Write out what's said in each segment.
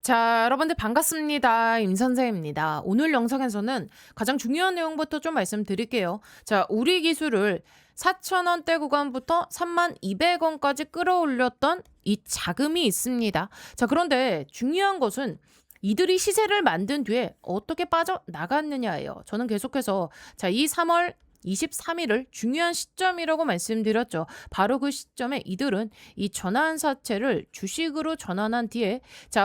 자, 여러분들 반갑습니다. 임 선생입니다. 오늘 영상에서는 가장 중요한 내용부터 좀 말씀드릴게요. 자, 우리 기술을 4,000원대 구간부터 32,200원까지 끌어올렸던 이 자금이 있습니다. 자, 그런데 중요한 것은 이들이 시세를 만든 뒤에 어떻게 빠져나갔느냐예요. 저는 계속해서 이 3월 23일을 중요한 시점이라고 말씀드렸죠. 바로 그 시점에 이들은 이 전환사채를 주식으로 전환한 뒤에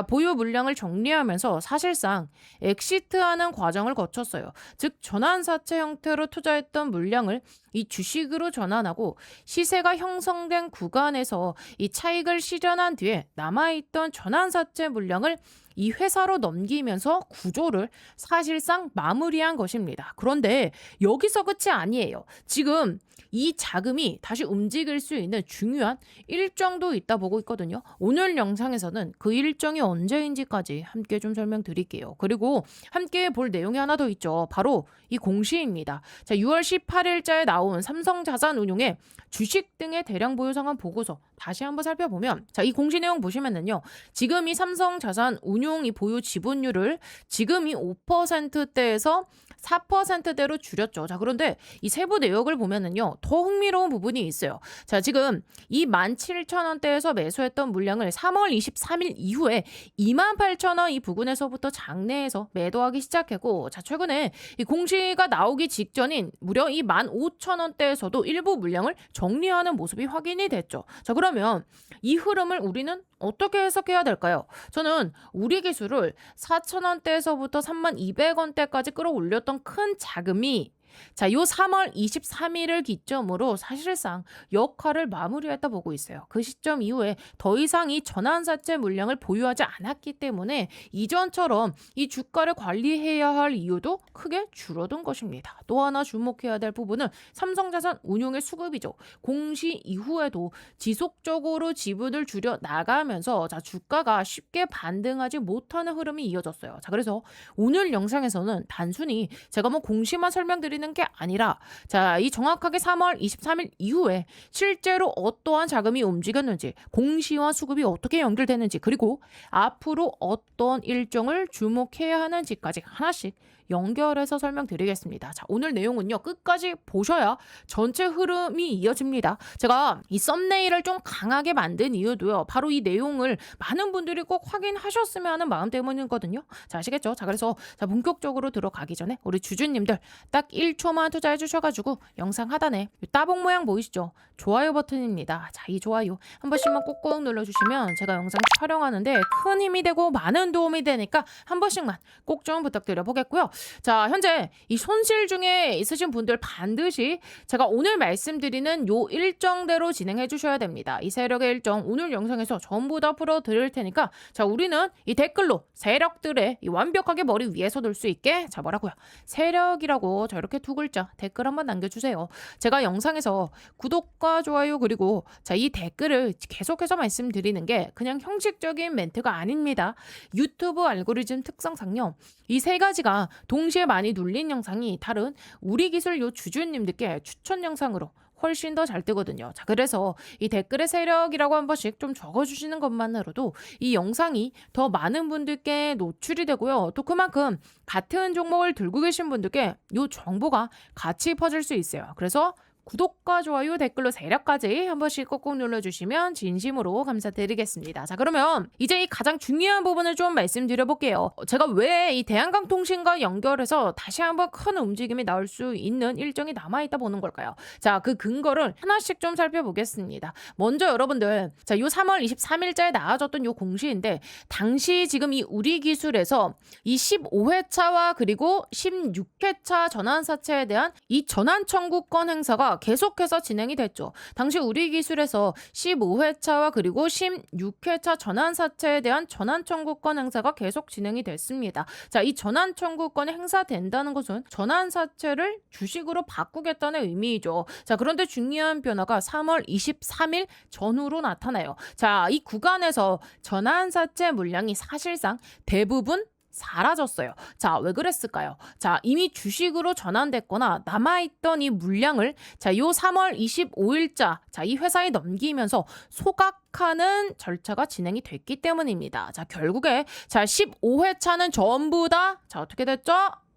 보유 물량을 정리하면서 사실상 엑시트하는 과정을 거쳤어요. 즉 전환사채 형태로 투자했던 물량을 이 주식으로 전환하고 시세가 형성된 구간에서 이 차익을 실현한 뒤에 남아있던 전환사채 물량을 이 회사로 넘기면서 구조를 사실상 마무리한 것입니다. 그런데 여기서 끝이 아니에요. 지금 이 자금이 다시 움직일 수 있는 중요한 일정도 있다 보고 있거든요. 오늘 영상에서는 그 일정이 언제인지까지 함께 좀 설명드릴게요. 그리고 함께 볼 내용이 하나 더 있죠. 바로 이 공시입니다. 6월 18일자에 나온 삼성자산운용의 주식 등의 대량 보유 상환 보고서 다시 한번 살펴보면 이 공시 내용 보시면은요. 지금 이 삼성자산운용 이 보유 지분율을 지금 이 5%대에서 4%대로 줄였죠. 그런데 이 세부 내역을 보면은요. 더 흥미로운 부분이 있어요. 지금 이 17,000원대에서 매수했던 물량을 3월 23일 이후에 28,000원 이 부근에서부터 장내에서 매도하기 시작했고 최근에 이 공시가 나오기 직전인 무려 이 15,000원대에서도 일부 물량을 정리하는 모습이 확인이 됐죠. 그러면 이 흐름을 우리는 어떻게 해석해야 될까요? 저는 우리 기술을 4,000원대에서부터 32,200원대까지 끌어올렸던 큰 자금이 요 3월 23일을 기점으로 사실상 역할을 마무리했다 보고 있어요. 그 시점 이후에 더 이상 이 전환사채 물량을 보유하지 않았기 때문에 이전처럼 이 주가를 관리해야 할 이유도 크게 줄어든 것입니다. 또 하나 주목해야 될 부분은 삼성자산 운용의 수급이죠. 공시 이후에도 지속적으로 지분을 줄여 나가면서 주가가 쉽게 반등하지 못하는 흐름이 이어졌어요. 그래서 오늘 영상에서는 단순히 제가 공시만 설명드리는 게 아니라 이 정확하게 3월 23일 이후에 실제로 어떠한 자금이 움직였는지 공시와 수급이 어떻게 연결되는지 그리고 앞으로 어떤 일정을 주목해야 하는지까지 하나씩 연결해서 설명드리겠습니다. 오늘 내용은요. 끝까지 보셔야 전체 흐름이 이어집니다. 제가 이 썸네일을 좀 강하게 만든 이유도요. 바로 이 내용을 많은 분들이 꼭 확인하셨으면 하는 마음 때문이거든요. 아시겠죠? 그래서 본격적으로 들어가기 전에 우리 주주님들 딱 1초만 투자해 주셔가지고 영상 하단에 따봉 모양 보이시죠? 좋아요 버튼입니다. 이 좋아요 한 번씩만 꼭꼭 눌러주시면 제가 영상 촬영하는데 큰 힘이 되고 많은 도움이 되니까 한 번씩만 꼭 좀 부탁드려 보겠고요. 현재 이 손실 중에 있으신 분들 반드시 제가 오늘 말씀드리는 요 일정대로 진행해 주셔야 됩니다. 이 세력의 일정 오늘 영상에서 전부 다 풀어 드릴 테니까 우리는 이 댓글로 세력들의 이 완벽하게 머리 위에서 둘 수 있게 뭐라고요? 세력이라고 이렇게 두 글자 댓글 한번 남겨주세요. 제가 영상에서 구독과 좋아요 그리고 이 댓글을 계속해서 말씀드리는 게 그냥 형식적인 멘트가 아닙니다. 유튜브 알고리즘 특성상요. 이 세 가지가 동시에 많이 눌린 영상이 다른 우리 기술 요 주주님들께 추천 영상으로 훨씬 더 잘 뜨거든요. 그래서 이 댓글의 세력이라고 한 번씩 좀 적어주시는 것만으로도 이 영상이 더 많은 분들께 노출이 되고요. 또 그만큼 같은 종목을 들고 계신 분들께 이 정보가 같이 퍼질 수 있어요. 그래서 구독과 좋아요, 댓글로 세력까지 한 번씩 꼭꼭 눌러주시면 진심으로 감사드리겠습니다. 그러면 이제 이 가장 중요한 부분을 좀 말씀드려볼게요. 제가 왜 이 대한강통신과 연결해서 다시 한번 큰 움직임이 나올 수 있는 일정이 남아있다 보는 걸까요? 그 근거를 하나씩 좀 살펴보겠습니다. 먼저 여러분들, 요 3월 23일자에 나와졌던 요 공시인데 당시 지금 이 우리 기술에서 이 15회차와 그리고 16회차 전환사채에 대한 이 전환 청구권 행사가 계속해서 진행이 됐죠. 당시 우리 기술에서 15회차와 그리고 16회차 전환사채에 대한 전환 청구권 행사가 계속 진행이 됐습니다. 이 전환 청구권이 행사된다는 것은 전환사채를 주식으로 바꾸겠다는 의미이죠. 그런데 중요한 변화가 3월 23일 전후로 나타나요. 이 구간에서 전환사채 물량이 사실상 대부분 사라졌어요. 자, 왜 그랬을까요? 자, 이미 주식으로 전환됐거나 남아있던 이 물량을 자, 요 3월 25일자 자, 이 회사에 넘기면서 소각하는 절차가 진행이 됐기 때문입니다. 자, 결국에 자, 15회차는 전부 다 자, 어떻게 됐죠?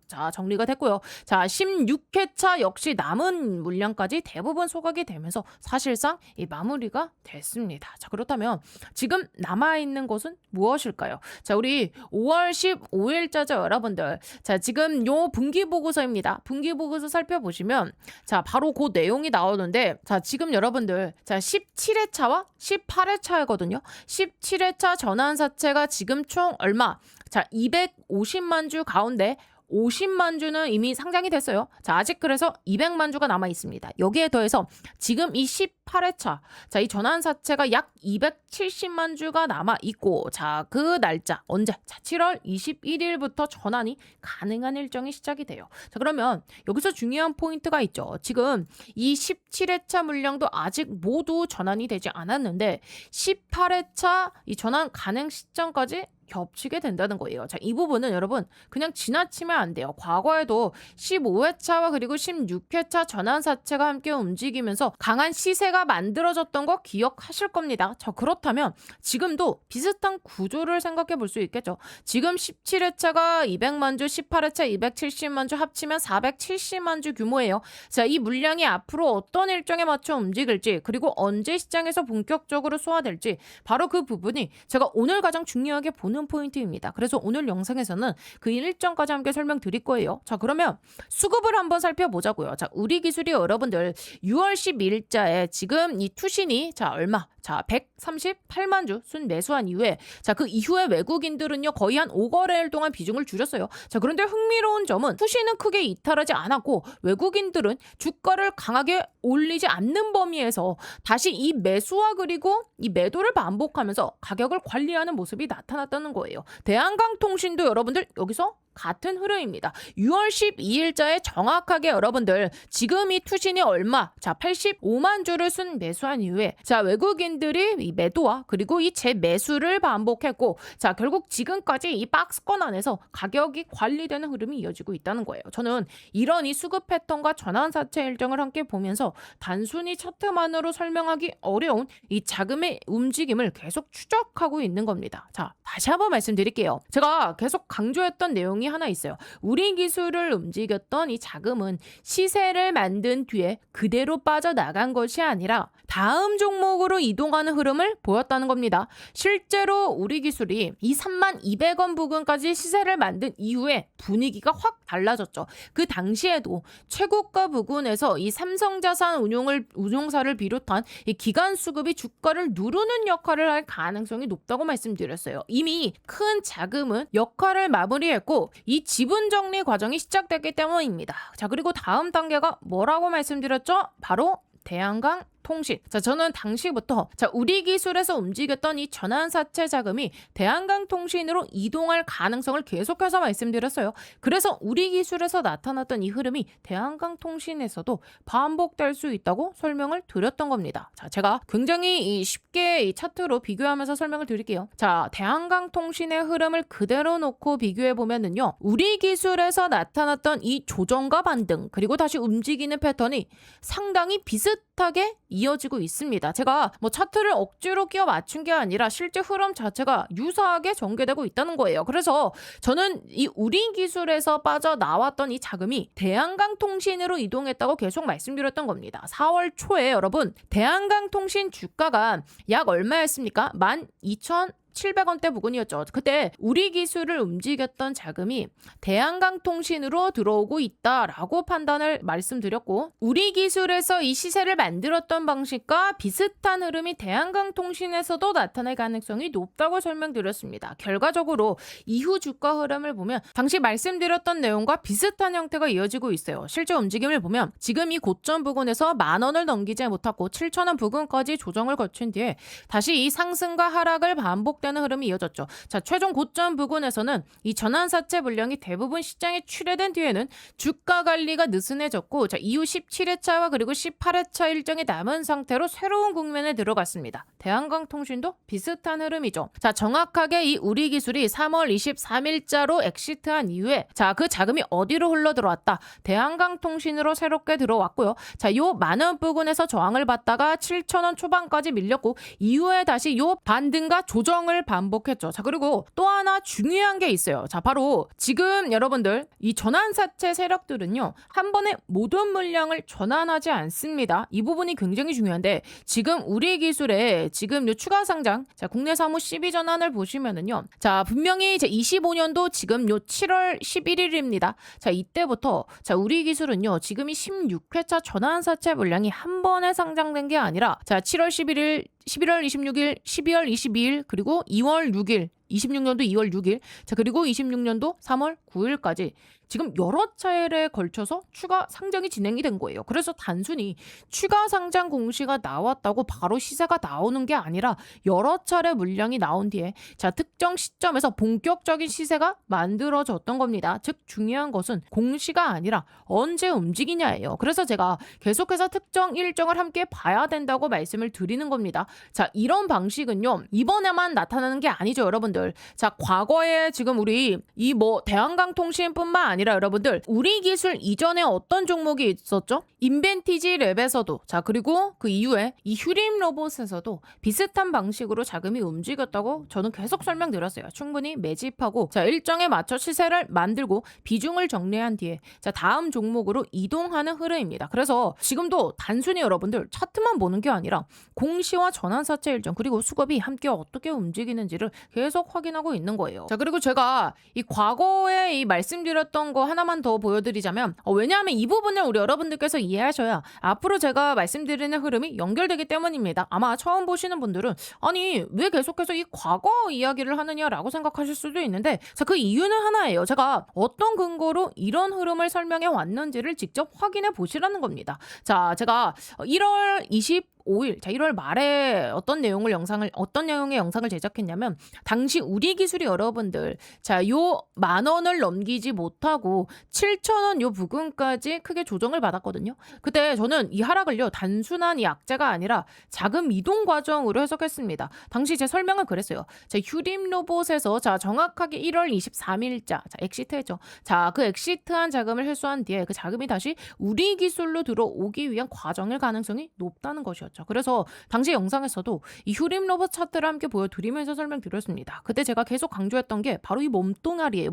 자, 정리가 됐고요. 자, 16회차 역시 남은 물량까지 대부분 소각이 되면서 사실상 이 마무리가 됐습니다. 자, 그렇다면 지금 남아있는 것은 무엇일까요? 자, 우리 5월 15일자죠, 여러분들. 자, 지금 요 분기보고서입니다. 분기보고서 살펴보시면 자, 바로 그 내용이 나오는데 자, 지금 여러분들 자, 17회차와 18회차이거든요. 17회차 전환사채가 지금 총 얼마? 자, 250만 주 가운데 50만 주는 이미 상장이 됐어요. 자, 아직 그래서 200만 주가 남아 있습니다. 여기에 더해서 지금 이 18회차, 자, 이 전환사채가 약 270만 주가 남아 있고, 자, 그 날짜 언제? 자, 7월 21일부터 전환이 가능한 일정이 시작이 돼요. 자, 그러면 여기서 중요한 포인트가 있죠. 지금 이 17회차 물량도 아직 모두 전환이 되지 않았는데 18회차 이 전환 가능 시점까지 겹치게 된다는 거예요. 자, 이 부분은 여러분 그냥 지나치면 안 돼요. 과거에도 15회차와 그리고 16회차 전환사채가 함께 움직이면서 강한 시세가 만들어졌던 거 기억하실 겁니다. 자, 그렇다면 지금도 비슷한 구조를 생각해 볼 수 있겠죠. 지금 17회차가 200만 주, 18회차 270만 주 합치면 470만 주 규모예요. 자, 이 물량이 앞으로 어떤 일정에 맞춰 움직일지 그리고 언제 시장에서 본격적으로 소화될지 바로 그 부분이 제가 오늘 가장 중요하게 보는 포인트입니다. 그래서 오늘 영상에서는 그 일정까지 함께 설명드릴 거예요. 자, 그러면 수급을 한번 살펴보자고요. 자, 우리 기술이 여러분들 6월 12일자에 지금 이 투신이 자, 얼마? 자, 138만 주 순 매수한 이후에 자, 그 이후에 외국인들은요 거의 한 5거래일 동안 비중을 줄였어요. 자, 그런데 흥미로운 점은 투신은 크게 이탈하지 않았고 외국인들은 주가를 강하게 올리지 않는 범위에서 다시 이 매수와 그리고 이 매도를 반복하면서 가격을 관리하는 모습이 나타났다는 거예요. 대한강통신도 여러분들 여기서 같은 흐름입니다. 6월 12일자에 정확하게 여러분들 지금 이 투신이 얼마? 자, 85만 주를 순 매수한 이후에 자, 외국인들이 이 매도와 그리고 이 재매수를 반복했고 자, 결국 지금까지 이 박스권 안에서 가격이 관리되는 흐름이 이어지고 있다는 거예요. 저는 이런 이 수급 패턴과 전환사채 일정을 함께 보면서 단순히 차트만으로 설명하기 어려운 이 자금의 움직임을 계속 추적하고 있는 겁니다. 자, 다시 한번 말씀드릴게요. 제가 계속 강조했던 내용이 하나 있어요. 우리 기술을 움직였던 이 자금은 시세를 만든 뒤에 그대로 빠져나간 것이 아니라 다음 종목으로 이동하는 흐름을 보였다는 겁니다. 실제로 우리 기술이 이 32,200원 부근까지 시세를 만든 이후에 분위기가 확 달라졌죠. 그 당시에도 최고가 부근에서 이 삼성자산 운용사를 비롯한 이 기관 수급이 주가를 누르는 역할을 할 가능성이 높다고 말씀드렸어요. 이미 큰 자금은 역할을 마무리했고 이 지분 정리 과정이 시작됐기 때문입니다. 자, 그리고 다음 단계가 뭐라고 말씀드렸죠? 바로 대한강 통신. 자, 저는 당시부터 자, 우리 기술에서 움직였던 이 전환사채 자금이 대한강통신으로 이동할 가능성을 계속해서 말씀드렸어요. 그래서 우리 기술에서 나타났던 이 흐름이 대한강통신에서도 반복될 수 있다고 설명을 드렸던 겁니다. 자, 제가 굉장히 쉽게 이 차트로 비교하면서 설명을 드릴게요. 자, 대한강통신의 흐름을 그대로 놓고 비교해 보면은요, 우리 기술에서 나타났던 이 조정과 반등 그리고 다시 움직이는 패턴이 상당히 비슷하게 이어지고 있습니다. 제가 뭐 차트를 억지로 끼워 맞춘 게 아니라 실제 흐름 자체가 유사하게 전개되고 있다는 거예요. 그래서 저는 이 우리 기술에서 빠져나왔던 이 자금이 대한강통신으로 이동했다고 계속 말씀드렸던 겁니다. 4월 초에 여러분 대한강통신 주가가 약 얼마였습니까? 12,700원대 부근이었죠. 그때 우리 기술을 움직였던 자금이 대한강통신으로 들어오고 있다라고 판단을 말씀드렸고 우리 기술에서 이 시세를 만들었던 방식과 비슷한 흐름이 대한강통신에서도 나타날 가능성이 높다고 설명드렸습니다. 결과적으로 이후 주가 흐름을 보면 당시 말씀드렸던 내용과 비슷한 형태가 이어지고 있어요. 실제 움직임을 보면 지금 이 고점 부근에서 10,000원을 넘기지 못하고 7,000원 부근까지 조정을 거친 뒤에 다시 이 상승과 하락을 반복 회복되는 흐름이 이어졌죠. 자, 최종 고점 부근에서는 이 전환사채 물량이 대부분 시장에 출회된 뒤에는 주가 관리가 느슨해졌고, 자, 이후 17회차와 그리고 18회차 일정이 남은 상태로 새로운 국면에 들어갔습니다. 대한강통신도 비슷한 흐름이죠. 자, 정확하게 이 우리기술이 3월 23일자로 엑시트한 이후에 자, 그 자금이 어디로 흘러들어왔다? 대한강통신으로 새롭게 들어왔고요. 자, 요 만원 부근에서 저항을 받다가 7,000원 초반까지 밀렸고, 이후에 다시 요 반등과 조정을 반복했죠. 자, 그리고 또 하나 중요한 게 있어요. 자, 바로 지금 여러분들 이 전환사채 세력들은요, 한 번에 모든 물량을 전환하지 않습니다. 이 부분이 굉장히 중요한데, 지금 우리 기술에 지금 요 추가 상장, 자, 국내 사무 12 전환을 보시면은요, 자, 분명히 이제 25년도 지금 요 7월 11일입니다. 자, 이때부터 자, 우리 기술은요, 지금이 16회차 전환사채 물량이 한 번에 상장된 게 아니라, 자, 7월 11일, 11월 26일, 12월 22일, 그리고 2월 6일, 26년도 2월 6일, 자, 그리고 26년도 3월 9일까지 지금 여러 차례에 걸쳐서 추가 상장이 진행이 된 거예요. 그래서 단순히 추가 상장 공시가 나왔다고 바로 시세가 나오는 게 아니라 여러 차례 물량이 나온 뒤에 자, 특정 시점에서 본격적인 시세가 만들어졌던 겁니다. 즉 중요한 것은 공시가 아니라 언제 움직이냐예요. 그래서 제가 계속해서 특정 일정을 함께 봐야 된다고 말씀을 드리는 겁니다. 자, 이런 방식은요, 이번에만 나타나는 게 아니죠, 여러분들. 자, 과거에 지금 우리 이 대한강통신뿐만 아니라 여러분들 우리 기술 이전에 어떤 종목이 있었죠? 인벤티지 랩에서도, 자, 그리고 그 이후에 이 휴림 로봇에서도 비슷한 방식으로 자금이 움직였다고 저는 계속 설명드렸어요. 충분히 매집하고, 자, 일정에 맞춰 시세를 만들고 비중을 정리한 뒤에 자, 다음 종목으로 이동하는 흐름입니다. 그래서 지금도 단순히 여러분들 차트만 보는 게 아니라 공시와 전환사채 일정 그리고 수급이 함께 어떻게 움직이는지를 계속 확인하고 있는 거예요. 자, 그리고 제가 이 과거에 이 말씀드렸던 거 하나만 더 보여드리자면, 왜냐하면 이 부분을 우리 여러분들께서 이해하셔야 앞으로 제가 말씀드리는 흐름이 연결되기 때문입니다. 아마 처음 보시는 분들은 아니 왜 계속해서 이 과거 이야기를 하느냐라고 생각하실 수도 있는데, 자, 그 이유는 하나예요. 제가 어떤 근거로 이런 흐름을 설명해 왔는지를 직접 확인해 보시라는 겁니다. 자, 제가 1월 25일, 자, 1월 말에 어떤 내용의 영상을 제작했냐면, 당시 우리 기술이 여러분들 자, 요 10,000원을 넘기지 못하고 7,000원 요 부근까지 크게 조정을 받았거든요. 그때 저는 이 하락을요, 단순한 이 악재가 아니라 자금 이동 과정으로 해석했습니다. 당시 제 설명을 그랬어요. 자, 휴림 로봇에서 자, 정확하게 1월 23일자 자, 엑시트했죠. 자, 그 엑시트한 자금을 회수한 뒤에 그 자금이 다시 우리 기술로 들어오기 위한 과정일 가능성이 높다는 것이었죠. 그래서 당시 영상에서도 이 휴림 로봇 차트를 함께 보여드리면서 설명드렸습니다. 그때 제가 계속 강조했던 게 바로 이 몸뚱아리예요.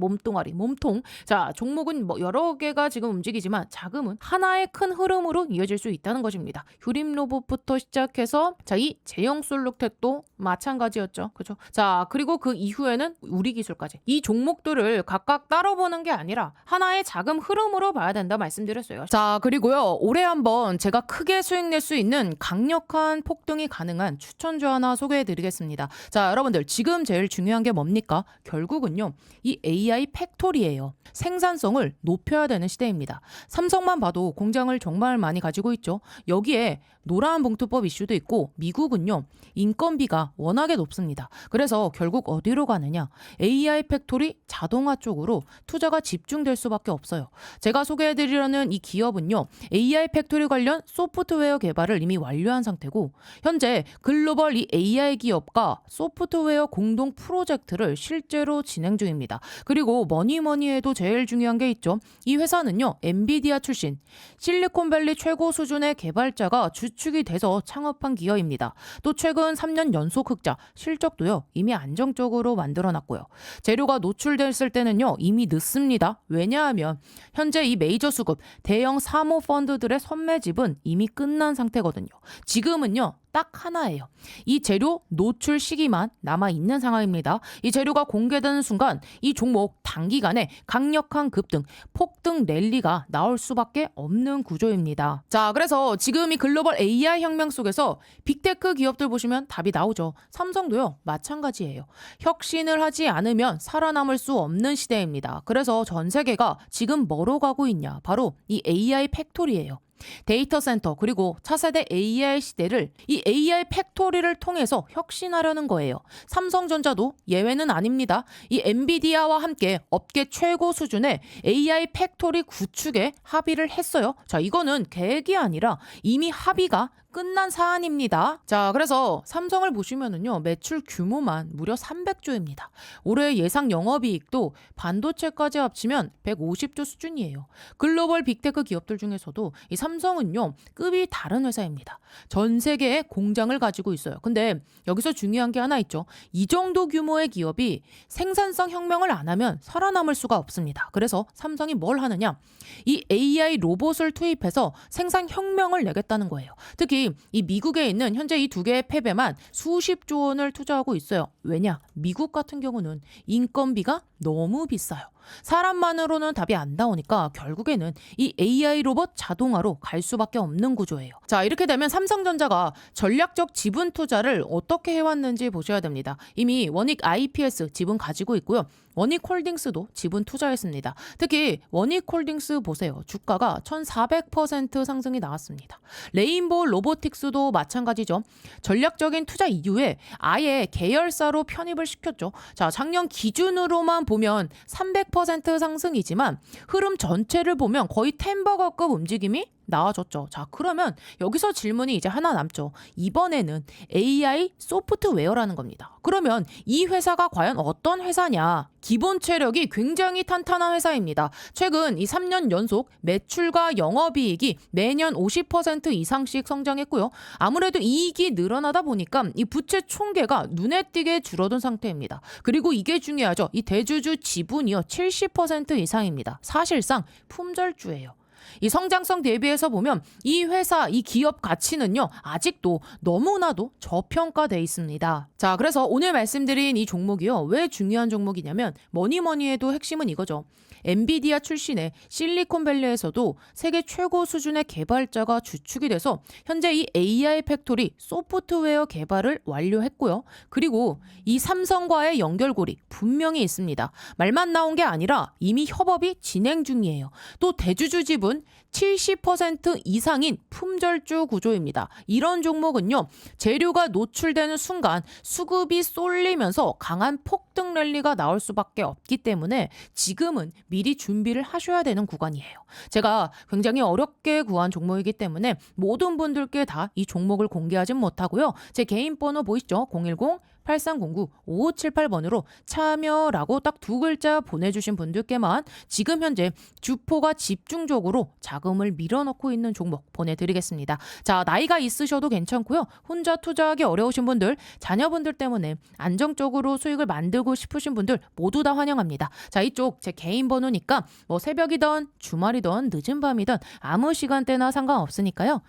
몸통. 자, 종목은 뭐 여러 개가 지금 움직이지만 자금은 하나의 큰 흐름으로 이어질 수 있다는 것입니다. 휴림 로봇부터 시작해서 자, 이 제형 솔루텍도 마찬가지였죠. 그렇죠? 자, 그리고 그 이후에는 우리 기술까지 이 종목들을 각각 따로 보는 게 아니라 하나의 자금 흐름으로 봐야 된다 말씀드렸어요. 자, 그리고요, 올해 한번 제가 크게 수익 낼 수 있는 강력한 폭등이 가능한 추천주 하나 소개해드리겠습니다. 자, 여러분들 지금 제일 중요한 게 뭡니까? 결국은요, 이 AI 팩토리예요. 생산성을 높여야 되는 시대입니다. 삼성만 봐도 공장을 정말 많이 가지고 있죠. 여기에 노란 봉투법 이슈도 있고, 미국은요, 인건비가 워낙에 높습니다. 그래서 결국 어디로 가느냐? AI 팩토리 자동화 쪽으로 투자가 집중될 수밖에 없어요. 제가 소개해드리려는 이 기업은요, AI 팩토리 관련 소프트웨어 개발을 이미 완료한 상태고, 현재 글로벌 이 AI 기업과 소프트웨어 공동 프로젝트를 실제로 진행 중입니다. 그리고 뭐니 해도 제일 중요한 게 있죠. 이 회사는요, 엔비디아 출신 실리콘밸리 최고 수준의 개발자가 주축이 돼서 창업한 기업입니다. 또 최근 3년 연속 흑자, 실적도요, 이미 안정적으로 만들어놨고요. 재료가 노출됐을 때는요, 이미 늦습니다. 왜냐하면 현재 이 메이저 수급 대형 사모펀드들의 선매집은 이미 끝난 상태거든요. 지금은요, 딱 하나예요. 이 재료 노출 시기만 남아있는 상황입니다. 이 재료가 공개되는 순간 이 종목 단기간에 강력한 급등, 폭등 랠리가 나올 수밖에 없는 구조입니다. 자, 그래서 지금 이 글로벌 AI 혁명 속에서 빅테크 기업들 보시면 답이 나오죠. 삼성도요, 마찬가지예요. 혁신을 하지 않으면 살아남을 수 없는 시대입니다. 그래서 전 세계가 지금 뭐로 가고 있냐? 바로 이 AI 팩토리예요. 데이터 센터 그리고 차세대 AI 시대를 이 AI 팩토리를 통해서 혁신하려는 거예요. 삼성전자도 예외는 아닙니다. 이 엔비디아와 함께 업계 최고 수준의 AI 팩토리 구축에 합의를 했어요. 자, 이거는 계획이 아니라 이미 합의가 끝난 사안입니다. 자, 그래서 삼성을 보시면은요, 매출 규모만 무려 300조입니다. 올해 예상 영업이익도 반도체까지 합치면 150조 수준이에요. 글로벌 빅테크 기업들 중에서도 이 삼성은요, 급이 다른 회사입니다. 전 세계에 공장을 가지고 있어요. 근데 여기서 중요한 게 하나 있죠. 이 정도 규모의 기업이 생산성 혁명을 안 하면 살아남을 수가 없습니다. 그래서 삼성이 뭘 하느냐? 이 AI 로봇을 투입해서 생산 혁명을 내겠다는 거예요. 특히 이 미국에 있는 현재 이 두 개의 팹에만 수십조 원을 투자하고 있어요. 왜냐? 미국 같은 경우는 인건비가 너무 비싸요. 사람만으로는 답이 안 나오니까 결국에는 이 AI 로봇 자동화로 갈 수밖에 없는 구조예요. 자, 이렇게 되면 삼성전자가 전략적 지분 투자를 어떻게 해왔는지 보셔야 됩니다. 이미 원익 IPS 지분 가지고 있고요. 원익홀딩스도 지분 투자했습니다. 특히 원익홀딩스 보세요. 주가가 1400% 상승이 나왔습니다. 레인보우 로보틱스도 마찬가지죠. 전략적인 투자 이후에 아예 계열사로 편입을 시켰죠. 자, 작년 기준으로만 보면 300% 상승이지만 흐름 전체를 보면 거의 템버거급 움직임이 나와줬죠. 자, 그러면 여기서 질문이 이제 하나 남죠. 이번에는 AI 소프트웨어라는 겁니다. 그러면 이 회사가 과연 어떤 회사냐? 기본 체력이 굉장히 탄탄한 회사입니다. 최근 이 3년 연속 매출과 영업이익이 매년 50% 이상씩 성장했고요. 아무래도 이익이 늘어나다 보니까 이 부채 총계가 눈에 띄게 줄어든 상태입니다. 그리고 이게 중요하죠. 이 대주주 지분이요 70% 이상입니다. 사실상 품절주예요. 이 성장성 대비해서 보면 이 회사, 이 기업 가치는요, 아직도 너무나도 저평가돼 있습니다. 자, 그래서 오늘 말씀드린 이 종목이요, 왜 중요한 종목이냐면 뭐니 해도 핵심은 이거죠. 엔비디아 출신의 실리콘밸리에서도 세계 최고 수준의 개발자가 주축이 돼서 현재 이 AI 팩토리 소프트웨어 개발을 완료했고요. 그리고 이 삼성과의 연결고리 분명히 있습니다. 말만 나온 게 아니라 이미 협업이 진행 중이에요. 또 대주주 지분 70% 이상인 품절주 구조입니다. 이런 종목은요, 재료가 노출되는 순간 수급이 쏠리면서 강한 폭등 랠리가 나올 수밖에 없기 때문에 지금은 미리 준비를 하셔야 되는 구간이에요. 제가 굉장히 어렵게 구한 종목이기 때문에 모든 분들께 다 이 종목을 공개하진 못하고요. 제 개인 번호 보이시죠? 010-8309-5578번으로 참여라고 딱 두 글자 보내주신 분들께만 지금 현재 주포가 집중적으로 자금을 밀어넣고 있는 종목 보내드리겠습니다. 자, 나이가 있으셔도 괜찮고요. 혼자 투자하기 어려우신 분들, 자녀분들 때문에 안정적으로 수익을 만들고 싶으신 분들 모두 다 환영합니다. 자, 이쪽 제 개인 번호니까 뭐 새벽이든 주말이든 늦은 밤이든 아무 시간대나 상관없으니까요.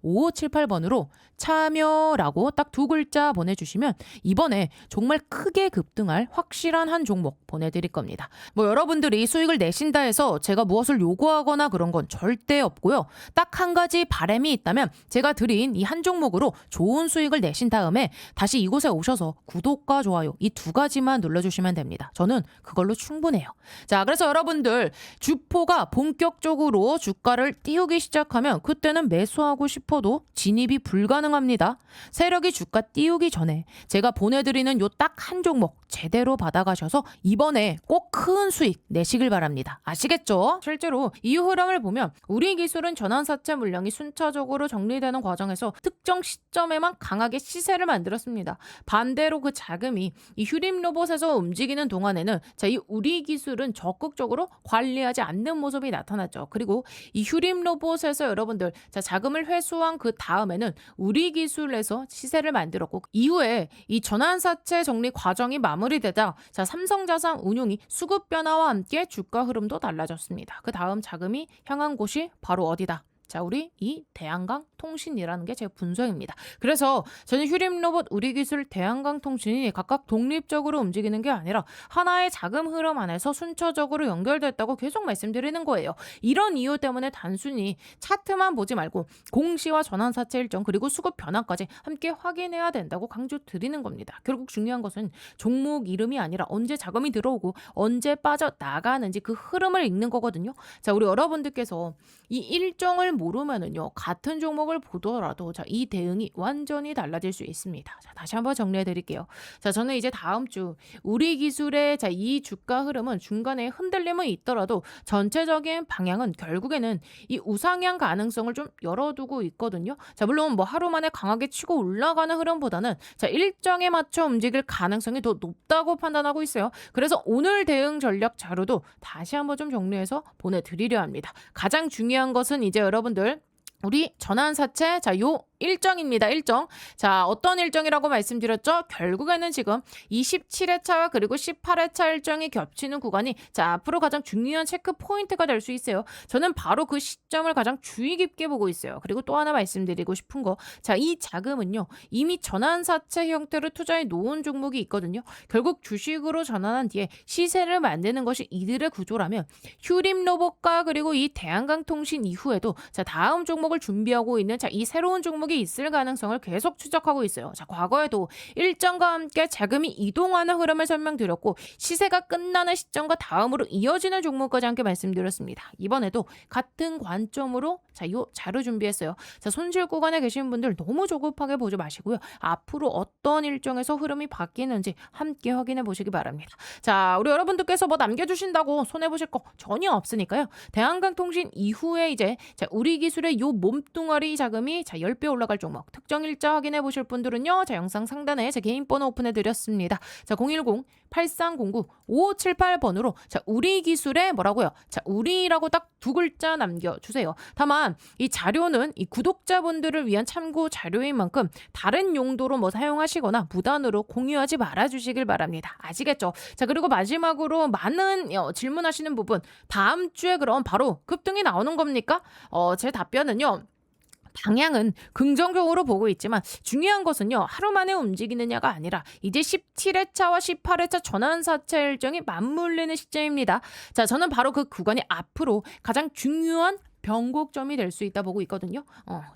010-8309-5578번으로 참여라고 딱 두 글자 보내주시면 이번에 정말 크게 급등할 확실한 한 종목 보내드릴 겁니다. 뭐 여러분들이 수익을 내신다 해서 제가 무엇을 요구하거나 그런 건 절대 없고요. 딱 한 가지 바람이 있다면 제가 드린 이 한 종목으로 좋은 수익을 내신 다음에 다시 이곳에 오셔서 구독과 좋아요 이 두 가지만 눌러주시면 됩니다. 저는 그걸로 충분해요. 자, 그래서 여러분들 주포가 본격적으로 주가를 띄우기 시작하면 그때는 매수하고 싶어도 진입이 불가능합니다. 세력이 주가 띄우기 전에 제가 보내드리는 요 딱 한 종목 제대로 받아가셔서 이번에 꼭 큰 수익 내시길 바랍니다. 아시겠죠? 실제로 이 흐름을 보면 우리 기술은 전환사채 물량이 순차적으로 정리되는 과정에서 특정 시점에만 강하게 시세를 만들었습니다. 반대로 그 자금이 이 휴림 로봇에서 움직이는 동안에는 자, 이 우리 기술은 적극적으로 관리하지 않는 모습이 나타났죠. 그리고 이 휴림 로봇에서 여러분들 자, 자금을 회수한 그 다음에는 우리 기술에서 시세를 만들었고 이후에 이 전환사채 정리 과정이 마무리되자 자, 삼성자산 운용이 수급 변화와 함께 주가 흐름도 달라졌습니다. 그 다음 자금이 향한 곳이 바로 어디다? 자, 우리 이 대한강통신이라는 게 제 분석입니다. 그래서 저는 휴림로봇, 우리기술, 대한강통신이 각각 독립적으로 움직이는 게 아니라 하나의 자금 흐름 안에서 순차적으로 연결됐다고 계속 말씀드리는 거예요. 이런 이유 때문에 단순히 차트만 보지 말고 공시와 전환사채 일정 그리고 수급 변화까지 함께 확인해야 된다고 강조드리는 겁니다. 결국 중요한 것은 종목 이름이 아니라 언제 자금이 들어오고 언제 빠져나가는지 그 흐름을 읽는 거거든요. 자, 우리 여러분들께서 이 일정을 모르면은요, 같은 종목을 보더라도 자, 이 대응이 완전히 달라질 수 있습니다. 자, 다시 한번 정리해 드릴게요. 자, 저는 이제 다음 주 우리 기술의 자, 이 주가 흐름은 중간에 흔들림은 있더라도 전체적인 방향은 결국에는 이 우상향 가능성을 좀 열어두고 있거든요. 자, 물론 뭐 하루 만에 강하게 치고 올라가는 흐름보다는 자, 일정에 맞춰 움직일 가능성이 더 높다고 판단하고 있어요. 그래서 오늘 대응 전략 자료도 다시 한번 좀 정리해서 보내드리려 합니다. 가장 중요한 것은 이제 여러분들 우리 전환사채 자, 요 일정입니다. 일정. 자, 어떤 일정이라고 말씀드렸죠? 결국에는 지금 27회차와 그리고 18회차 일정이 겹치는 구간이 자, 앞으로 가장 중요한 체크 포인트가 될 수 있어요. 저는 바로 그 시점을 가장 주의 깊게 보고 있어요. 그리고 또 하나 말씀드리고 싶은 거. 자, 이 자금은요, 이미 전환사채 형태로 투자해 놓은 종목이 있거든요. 결국 주식으로 전환한 뒤에 시세를 만드는 것이 이들의 구조라면 휴림로봇과 그리고 이 대한강통신 이후에도 자, 다음 종목을 준비하고 있는 자, 이 새로운 종목이 있을 가능성을 계속 추적하고 있어요. 자, 과거에도 일정과 함께 자금이 이동하는 흐름을 설명드렸고 시세가 끝나는 시점과 다음으로 이어지는 종목까지 함께 말씀드렸습니다. 이번에도 같은 관점으로 자, 요 자료 준비했어요. 자, 손실 구간에 계신 분들 너무 조급하게 보지 마시고요. 앞으로 어떤 일정에서 흐름이 바뀌는지 함께 확인해 보시기 바랍니다. 자, 우리 여러분들께서 뭐 남겨주신다고 손해보실 거 전혀 없으니까요. 대한강통신 이후에 이제 자, 우리 기술의 요 몸뚱아리 자금이 자, 10배 올라갈 종목 특정 일자 확인해 보실 분들은요, 자, 영상 상단에 제 개인 번호 오픈해 드렸습니다. 자, 010-8309-5578번으로 자, 우리 기술에 뭐라고요? 자, 우리라고 딱 두 글자 남겨주세요. 다만 이 자료는 이 구독자분들을 위한 참고 자료인 만큼 다른 용도로 뭐 사용하시거나 무단으로 공유하지 말아주시길 바랍니다. 아시겠죠? 자, 그리고 마지막으로 많은 질문하시는 부분, 다음 주에 그럼 바로 급등이 나오는 겁니까? 제 답변은요, 방향은 긍정적으로 보고 있지만 중요한 것은요, 하루 만에 움직이느냐가 아니라 이제 17회차와 18회차 전환사채 일정이 맞물리는 시점입니다. 자, 저는 바로 그 구간이 앞으로 가장 중요한 변곡점이 될 수 있다 보고 있거든요.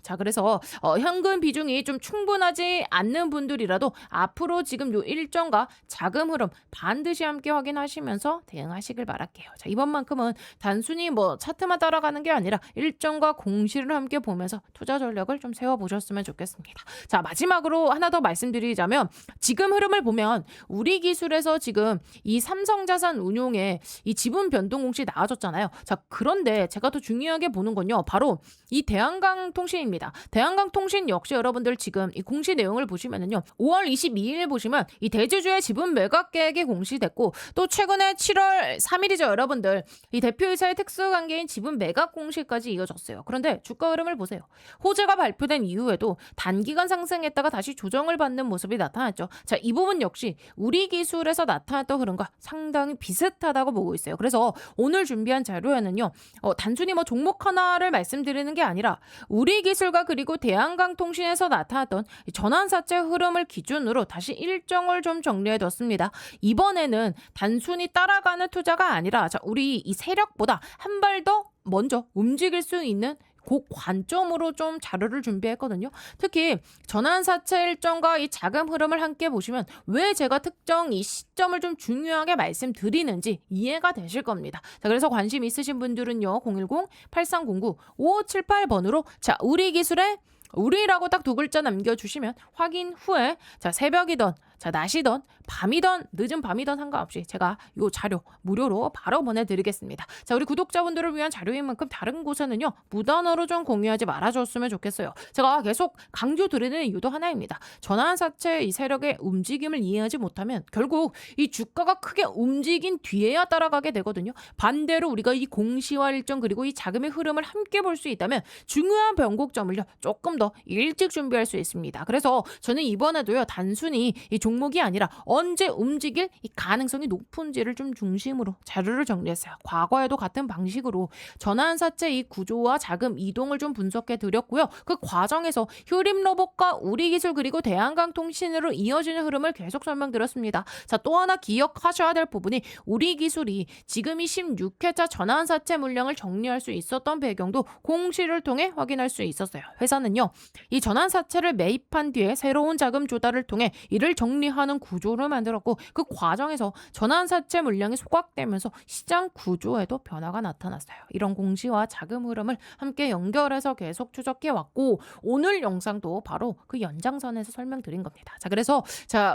자, 그래서 현금 비중이 좀 충분하지 않는 분들이라도 앞으로 지금 요 일정과 자금 흐름 반드시 함께 확인하시면서 대응하시길 바랄게요. 자, 이번만큼은 단순히 뭐 차트만 따라가는 게 아니라 일정과 공시를 함께 보면서 투자 전략을 좀 세워보셨으면 좋겠습니다. 자, 마지막으로 하나 더 말씀드리자면 지금 흐름을 보면 우리 기술에서 지금 이 삼성자산 운용에 이 지분 변동 공시 나와줬잖아요. 자, 그런데 제가 더 중요하게 보는 건요, 바로 이 대한강통신입니다. 대한강통신 역시 여러분들 지금 이 공시 내용을 보시면은요, 5월 22일 보시면 이 대주주의 지분 매각 계획이 공시됐고 또 최근에 7월 3일이죠 여러분들, 이 대표이사의 특수관계인 지분 매각 공시까지 이어졌어요. 그런데 주가 흐름을 보세요. 호재가 발표된 이후에도 단기간 상승했다가 다시 조정을 받는 모습이 나타났죠. 자, 이 부분 역시 우리 기술에서 나타났던 흐름과 상당히 비슷하다고 보고 있어요. 그래서 오늘 준비한 자료에는요, 단순히 뭐 종목 하나를 말씀드리는 게 아니라 우리 기술과 그리고 대한강통신에서 나타났던 전환사채 흐름을 기준으로 다시 일정을 좀 정리해뒀습니다. 이번에는 단순히 따라가는 투자가 아니라 자, 우리 이 세력보다 한 발 더 먼저 움직일 수 있는 그 관점으로 좀 자료를 준비했거든요. 특히 전환사채 일정과 이 자금 흐름을 함께 보시면 왜 제가 특정 이 시점을 좀 중요하게 말씀드리는지 이해가 되실 겁니다. 자, 그래서 관심 있으신 분들은요, 010-8309-5578번으로 자, 우리 기술의 우리라고 딱 두 글자 남겨주시면 확인 후에 자, 새벽이든 자, 낮이든 밤이든 늦은 밤이든 상관없이 제가 요 자료 무료로 바로 보내드리겠습니다. 자, 우리 구독자분들을 위한 자료인 만큼 다른 곳에는요, 무단으로 좀 공유하지 말아줬으면 좋겠어요. 제가 계속 강조드리는 이유도 하나입니다. 전환사채 이 세력의 움직임을 이해하지 못하면 결국 이 주가가 크게 움직인 뒤에야 따라가게 되거든요. 반대로 우리가 이 공시와 일정 그리고 이 자금의 흐름을 함께 볼 수 있다면 중요한 변곡점을요, 조금 더 일찍 준비할 수 있습니다. 그래서 저는 이번에도요, 단순히 이 종목이 아니라 언제 움직일 이 가능성이 높은지를 좀 중심으로 자료를 정리했어요. 과거에도 같은 방식으로 전환사채 이 구조와 자금 이동을 좀 분석해 드렸고요. 그 과정에서 휴림 로봇과 우리 기술 그리고 대한강통신으로 이어지는 흐름을 계속 설명드렸습니다. 자, 또 하나 기억하셔야 될 부분이 우리 기술이 지금 이 16회차 전환사채 물량을 정리할 수 있었던 배경도 공시를 통해 확인할 수 있었어요. 회사는요, 이 전환사채를 매입한 뒤에 새로운 자금 조달을 통해 이를 정리하는 구조를 만들었고 그 과정에서 전환사채 물량이 소각되면서 시장 구조에도 변화가 나타났어요. 이런 공시와 자금 흐름을 함께 연결해서 계속 추적해 왔고 오늘 영상도 바로 그 연장선에서 설명드린 겁니다. 자, 그래서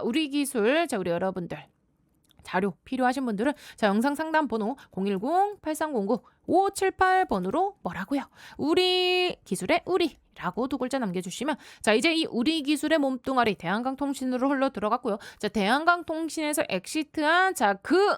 우리 기술, 우리 여러분들 자료 필요하신 분들은 영상 상담 번호 010-8309-5578번으로 뭐라고요? 우리 기술의 우리 라고 두 글자 남겨주시면 이제 이 우리 기술의 몸뚱아리 대한강통신으로 흘러 들어갔고요. 대한강통신에서 엑시트한 그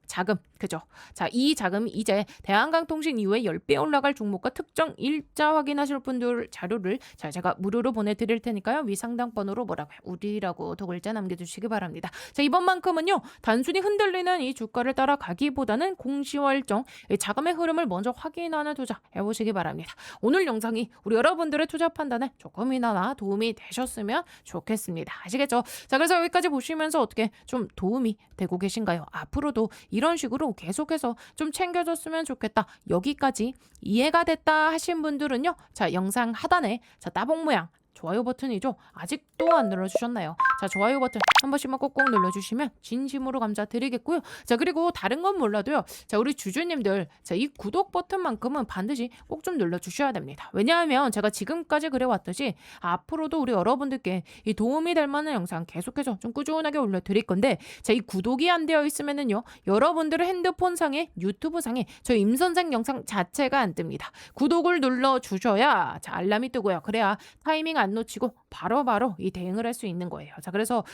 자금, 그죠? 이 자금이 이제 대한강통신 이후에 10배 올라갈 종목과 특정 일자 확인하실 분들 자료를 제가 무료로 보내드릴 테니까요. 위 상담 번호로 뭐라고요? 우리라고 두 글자 남겨주시기 바랍니다. 이번만큼은요. 단순히 흔들리는 이 주가를 따라가기보다는 공시와 일정, 자금의 흐름을 먼저 확인하는 투자 해보시기 바랍니다. 오늘 영상이 우리 여러분들의 투자 판단에 조금이나마 도움이 되셨으면 좋겠습니다. 아시겠죠? 그래서 여기까지 보시면서 어떻게 좀 도움이 되고 계신가요? 앞으로도 이런 식으로 계속해서 좀 챙겨줬으면 좋겠다. 여기까지 이해가 됐다 하신 분들은요. 영상 하단에 따봉 모양 좋아요 버튼이죠. 아직도 안 눌러주셨나요? 좋아요 버튼 한 번씩만 꼭꼭 눌러주시면 진심으로 감사드리겠고요. 그리고 다른 건 몰라도요. 우리 주주님들 이 구독 버튼만큼은 반드시 꼭 좀 눌러주셔야 됩니다. 왜냐하면 제가 지금까지 그래왔듯이 앞으로도 우리 여러분들께 이 도움이 될 만한 영상 계속해서 좀 꾸준하게 올려드릴 건데 이 구독이 안 되어 있으면은요. 여러분들의 핸드폰상에 유튜브상에 저 임선생 영상 자체가 안 뜹니다. 구독을 눌러주셔야 알람이 뜨고요. 그래야 타이밍 안 놓치고 바로바로 이 대응을 할 수 있는 거예요. 그래서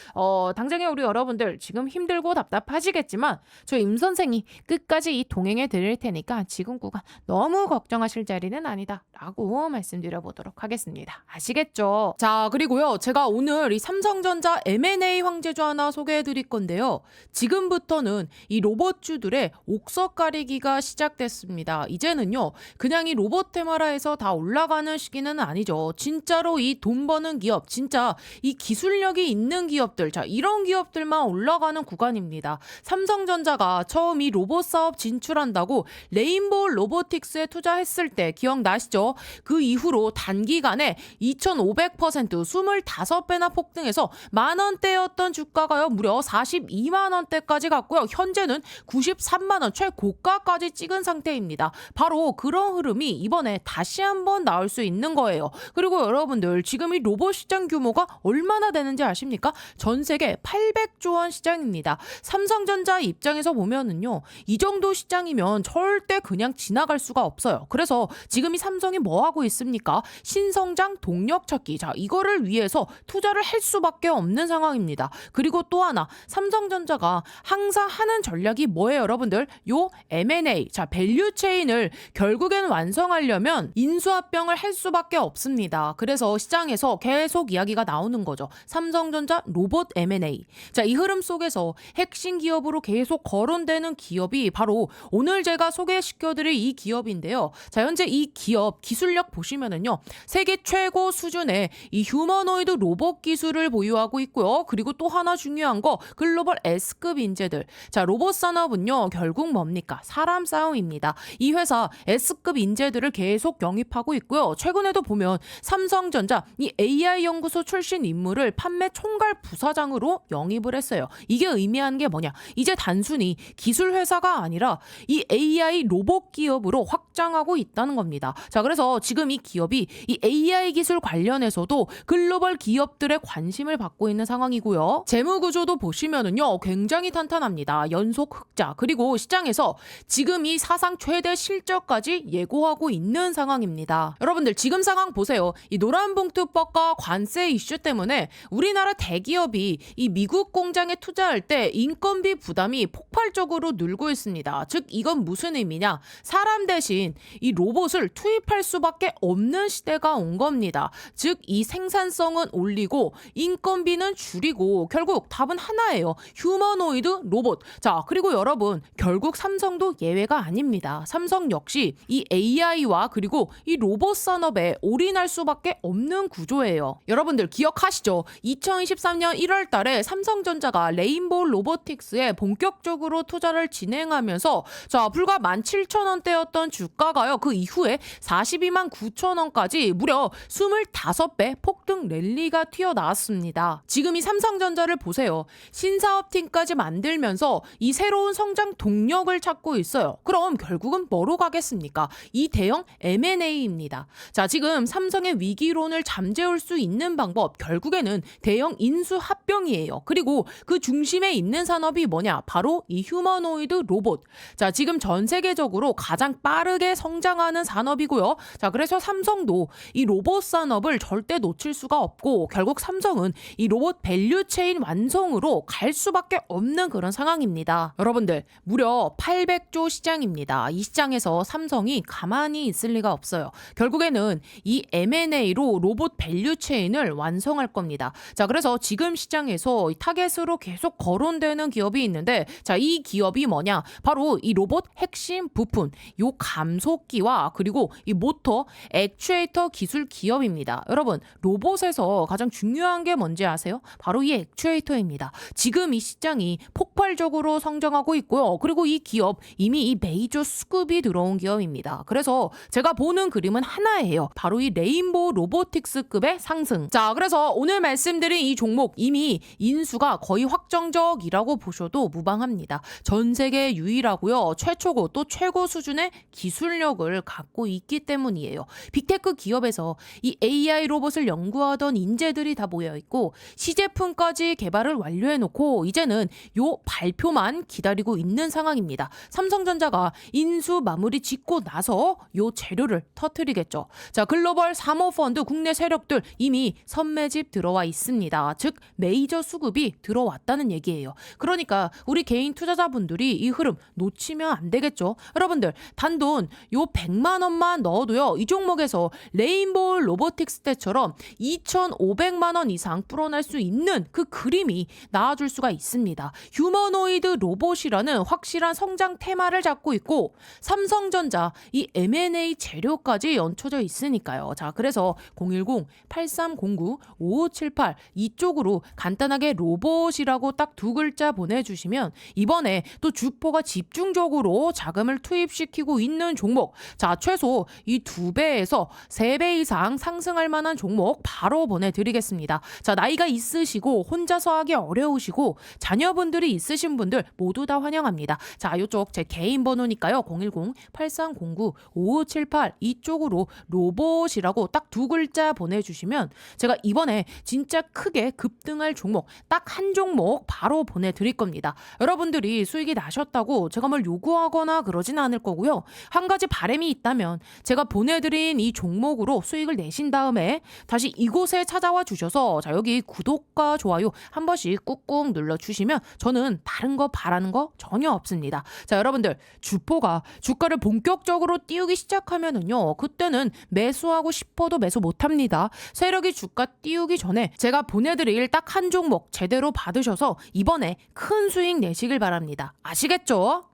당장에 우리 여러분들 지금 힘들고 답답하시겠지만 저 임선생이 끝까지 이 동행해 드릴 테니까 지금 구간 너무 걱정하실 자리는 아니다 라고 말씀드려 보도록 하겠습니다. 아시겠죠? 그리고요. 제가 오늘 이 삼성전자 M&A 황제주 하나 소개해 드릴 건데요. 지금부터는 이 로봇주들의 옥석 가리기가 시작됐습니다. 이제는요. 그냥 이 로봇 테마라에서 다 올라가는 시기는 아니죠. 진짜로 이 돈 버는 기업, 진짜 이 기술력이 있는 기업들, 이런 기업들만 올라가는 구간입니다. 삼성전자가 처음 이 로봇 사업 진출한다고 레인보우 로보틱스에 투자했을 때 기억나시죠? 그 이후로 단기간에 2,500% 25배나 폭등해서 만원대였던 주가가요 무려 42만원대까지 갔고요. 현재는 93만원 최고가까지 찍은 상태입니다. 바로 그런 흐름이 이번에 다시 한번 나올 수 있는 거예요. 그리고 여러분들 지금 이 로봇 시장 규모가 얼마나 되는지 아십니까? 전 세계 800조 원 시장입니다. 삼성전자 입장에서 보면은요. 이 정도 시장이면 절대 그냥 지나갈 수가 없어요. 그래서 지금 이 삼성이 뭐 하고 있습니까? 신성장 동력 찾기. 이거를 위해서 투자를 할 수밖에 없는 상황입니다. 그리고 또 하나 삼성전자가 항상 하는 전략이 뭐예요, 여러분들? 요 M&A. 밸류 체인을 결국엔 완성하려면 인수합병을 할 수밖에 없습니다. 그래서 시장에서 계속 이야기가 나오는 거죠. 삼성전자 로봇 M&A. 이 흐름 속에서 핵심 기업으로 계속 거론되는 기업이 바로 오늘 제가 소개시켜드릴 이 기업인데요. 현재 이 기업 기술력 보시면은요. 세계 최고 수준의 이 휴머노이드 로봇 기술을 보유하고 있고요. 그리고 또 하나 중요한 거 글로벌 S급 인재들. 로봇 산업은요. 결국 뭡니까? 사람 싸움입니다. 이 회사 S급 인재들을 계속 영입하고 있고요. 최근에도 보면 삼성전자 이 AI 연구소 출신 인물을 판매 총괄 부사장으로 영입을 했어요. 이게 의미하는 게 뭐냐? 이제 단순히 기술 회사가 아니라 이 AI 로봇 기업으로 확장하고 있다는 겁니다. 그래서 지금 이 기업이 이 AI 기술 관련해서도 글로벌 기업들의 관심을 받고 있는 상황이고요. 재무 구조도 보시면은요. 굉장히 탄탄합니다. 연속 흑자. 그리고 시장에서 지금 이 사상 최대 실적까지 예고하고 있는 상황입니다. 여러분들 지금 상황 보세요. 이 노란 봉투 투법과 관세 이슈 때문에 우리나라 대기업이 이 미국 공장에 투자할 때 인건비 부담이 폭발적으로 늘고 있습니다. 즉 이건 무슨 의미냐? 사람 대신 이 로봇을 투입할 수밖에 없는 시대가 온 겁니다. 즉 이 생산성은 올리고 인건비는 줄이고 결국 답은 하나예요. 휴머노이드 로봇. 자, 그리고 여러분 결국 삼성도 예외가 아닙니다. 삼성 역시 이 AI와 그리고 이 로봇 산업에 올인할 수밖에 없는 구조예요. 여러분들 기억하시죠? 2023년 1월 달에 삼성전자가 레인보우 로보틱스에 본격적으로 투자를 진행하면서 자, 불과 17,000원대였던 주가가요. 그 이후에 42만 9천원까지 무려 25배 폭등 랠리가 튀어나왔습니다. 지금 이 삼성전자를 보세요. 신사업팀까지 만들면서 이 새로운 성장 동력을 찾고 있어요. 그럼 결국은 뭐로 가겠습니까? 이 대형 M&A입니다. 자, 지금 삼성의 위기론을 잠재울 수 있는 방법 결국에는 대형 인수 합병이에요. 그리고 그 중심에 있는 산업이 뭐냐? 바로 이 휴머노이드 로봇. 자, 지금 전 세계적으로 가장 빠르게 성장하는 산업이고요. 자, 그래서 삼성도 이 로봇 산업을 절대 놓칠 수가 없고 결국 삼성은 이 로봇 밸류체인 완성으로 갈 수밖에 없는 그런 상황입니다. 여러분들 무려 800조 시장입니다. 이 시장에서 삼성이 가만히 있을 리가 없어요. 결국에는 이 M&A로 로봇 밸류체인을 완성할 겁니다. 자, 그래서 지금 시장에서 타겟으로 계속 거론되는 기업이 있는데 자, 이 기업이 뭐냐? 바로 이 로봇 핵심 부품, 요 감속기와 그리고 이 모터, 액추에이터 기술 기업입니다. 여러분, 로봇에서 가장 중요한 게 뭔지 아세요? 바로 이 액추에이터입니다. 지금 이 시장이 폭발적으로 성장하고 있고요. 그리고 이 기업 이미 이 메이저 수급이 들어온 기업입니다. 그래서 제가 보는 그림은 하나예요. 바로 이 레인보우 로보틱스급의 상승. 자, 그래서 오늘 말씀드린 이 종목 이미 인수가 거의 확정적이라고 보셔도 무방합니다. 전 세계 유일하고요. 최초고 또 최고 수준의 기술력을 갖고 있기 때문이에요. 빅테크 기업에서 이 AI 로봇을 연구하던 인재들이 다 모여 있고 시제품까지 개발을 완료해놓고 이제는 요 발표만 기다리고 있는 상황입니다. 삼성전자가 인수 마무리 짓고 나서 요 재료를 터뜨리겠죠. 자, 글로벌 사모펀드 국내 세력들 이미 선매집 들어와 있습니다. 즉 메이저 수급이 들어왔다는 얘기예요. 그러니까 우리 개인 투자자분들이 이 흐름 놓치면 안 되겠죠. 여러분들 단돈 요 100만 원만 넣어도요. 이 종목에서 레인보우 로보틱스 때처럼 2,500만 원 이상 불어날 수 있는 그 그림이 나와줄 수가 있습니다. 휴머노이드 로봇이라는 확실한 성장 테마를 잡고 있고 삼성전자 이 M&A 재료까지 연초져 있으니까요. 자, 그래서 010-8309-5578 이쪽으로 간단하게 로봇이라고 딱 두 글자 보내주시면 이번에 또 주포가 집중적으로 자금을 투입시키고 있는 종목, 자, 최소 이 2배에서 3배 이상 상승할 만한 종목 바로 보내드리겠습니다. 자, 나이가 있으시고 혼자서 하기 어려우시고 자녀분들이 있으신 분들 모두 다 환영합니다. 자, 이쪽 제 개인 번호니까요. 010-8309-5578 이쪽으로 로봇이라고 딱 두 글자 보내주시면 제가 이번에 진짜 크게 급등할 종목 딱 한 종목 바로 보내드릴 겁니다. 여러분들이 수익이 나셨다고 제가 뭘 요구하거나 그러진 않을 거고요. 한 가지 바람이 있다면 제가 보내드린 이 종목으로 수익을 내신 다음에 다시 이곳에 찾아와 주셔서 자, 여기 구독과 좋아요 한 번씩 꾹꾹 눌러주시면 저는 다른 거 바라는 거 전혀 없습니다. 자, 여러분들 주포가 주가를 본격적으로 띄우기 시작하면은요, 그때는 매수하고 싶어도 매수 못합니다. 세력이 주가 띄우기 전에 제가 보내드릴 딱 한 종목 제대로 받으셔서 이번에 큰 수익 내시길 바랍니다. 아시겠죠?